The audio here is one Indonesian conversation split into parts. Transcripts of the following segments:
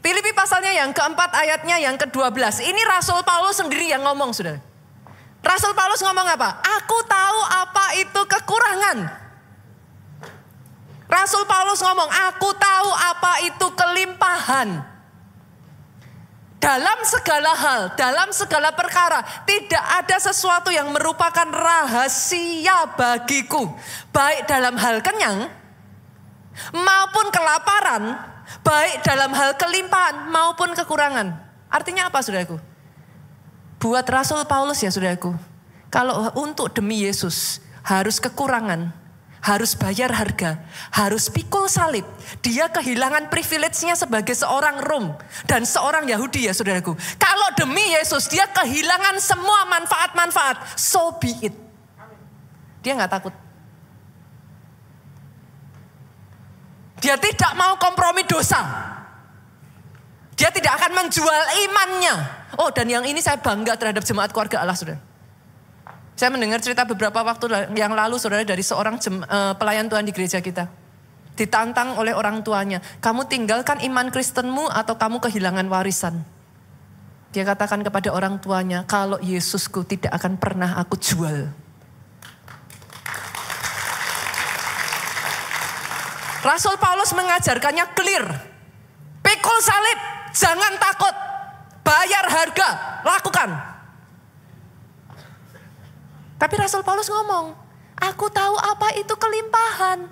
Filipi pasalnya yang keempat ayatnya yang ke-12. Ini Rasul Paulus sendiri yang ngomong, saudara. Rasul Paulus ngomong apa? Aku tahu apa itu kekurangan. Rasul Paulus ngomong, aku tahu apa itu kelimpahan. Dalam segala hal, dalam segala perkara, tidak ada sesuatu yang merupakan rahasia bagiku. Baik dalam hal kenyang, maupun kelaparan, baik dalam hal kelimpahan, maupun kekurangan. Artinya apa, saudaraku? Buat Rasul Paulus ya, saudaraku. Kalau untuk demi Yesus, harus kekurangan, harus bayar harga, harus pikul salib. Dia kehilangan privilege-nya sebagai seorang Rom dan seorang Yahudi ya, saudaraku. Kalau demi Yesus, dia kehilangan semua manfaat-manfaat. So be it. Dia gak takut. Dia tidak mau kompromi dosa. Dia tidak akan menjual imannya. Oh, dan yang ini saya bangga terhadap jemaat keluarga Allah, saudara. Saya mendengar cerita beberapa waktu yang lalu, saudara, dari seorang pelayan Tuhan di gereja kita. Ditantang oleh orang tuanya, kamu tinggalkan iman Kristenmu atau kamu kehilangan warisan? Dia katakan kepada orang tuanya, kalau Yesusku tidak akan pernah aku jual. Rasul Paulus mengajarkannya clear. Pikul salib, jangan takut. Bayar harga, lakukan. Tapi Rasul Paulus ngomong, aku tahu apa itu kelimpahan.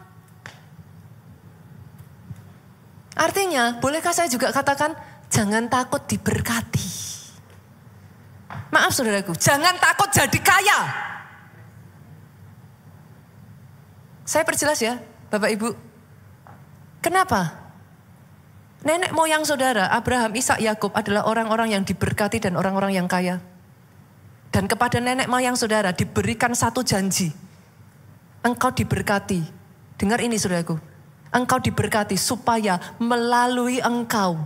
Artinya, bolehkah saya juga katakan, jangan takut diberkati. Maaf saudaraku, jangan takut jadi kaya. Saya perjelas ya, Bapak Ibu. Kenapa? Nenek moyang saudara, Abraham, Ishak, Yakub adalah orang-orang yang diberkati dan orang-orang yang kaya. Dan kepada nenek moyang saudara diberikan satu janji. Engkau diberkati. Dengar ini saudaraku. Engkau diberkati supaya melalui engkau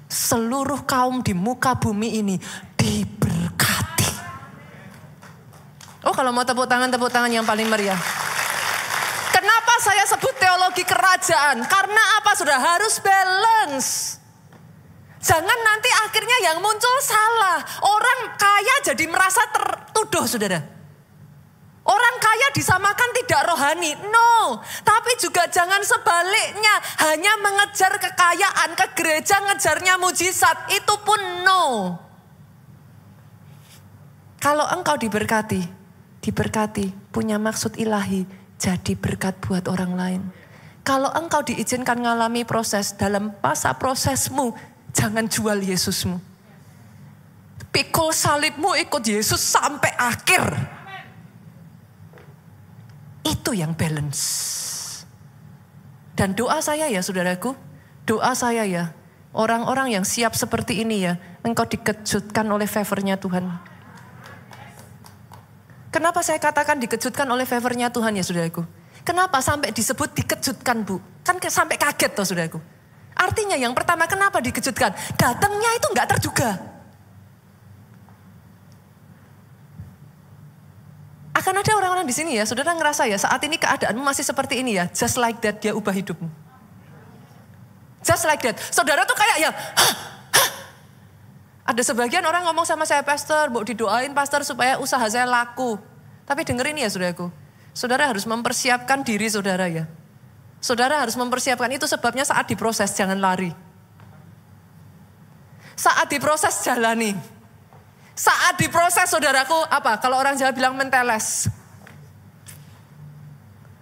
seluruh kaum di muka bumi ini diberkati. Oh, kalau mau tepuk tangan yang paling meriah. Kenapa saya sebut teologi kerajaan? Karena apa, saudara? Harus balance. Jangan nanti akhirnya yang muncul salah. Orang kaya jadi merasa tertuduh, saudara. Orang kaya disamakan tidak rohani. No. Tapi juga jangan sebaliknya. Hanya mengejar kekayaan, ke gereja ngejarnya mujizat. Itu pun no. Kalau engkau diberkati, punya maksud ilahi, jadi berkat buat orang lain. Kalau engkau diizinkan mengalami proses, dalam masa prosesmu, jangan jual Yesusmu. Pikul salibmu, ikut Yesus sampai akhir. Itu yang balance. Dan doa saya ya saudaraku, doa saya ya, orang-orang yang siap seperti ini ya, engkau dikejutkan oleh favornya Tuhan. Kenapa saya katakan dikejutkan oleh favornya Tuhan ya saudaraku? Kenapa sampai disebut dikejutkan, Bu? Kan sampai kaget toh saudaraku. Artinya yang pertama, kenapa dikejutkan? Datangnya itu enggak terduga. Akan ada orang-orang di sini ya, saudara ngerasa ya, saat ini keadaanmu masih seperti ini ya, just like that dia ubah hidupmu. Just like that. Saudara tuh kayak ya, ada sebagian orang ngomong sama saya, pastor, mau didoain pastor supaya usaha saya laku. Tapi dengerin ya saudaraku, saudara harus mempersiapkan diri saudara ya. Saudara harus mempersiapkan, itu sebabnya saat diproses jangan lari. Saat diproses jalani. Saat diproses saudaraku, apa? Kalau orang Jawa bilang menteles.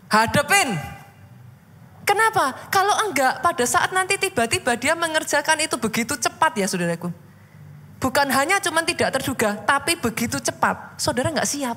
Hadepin. Kenapa? Kalau enggak, pada saat nanti tiba-tiba dia mengerjakan itu begitu cepat ya saudaraku. Bukan hanya cuma tidak terduga, tapi begitu cepat. Saudara enggak siap.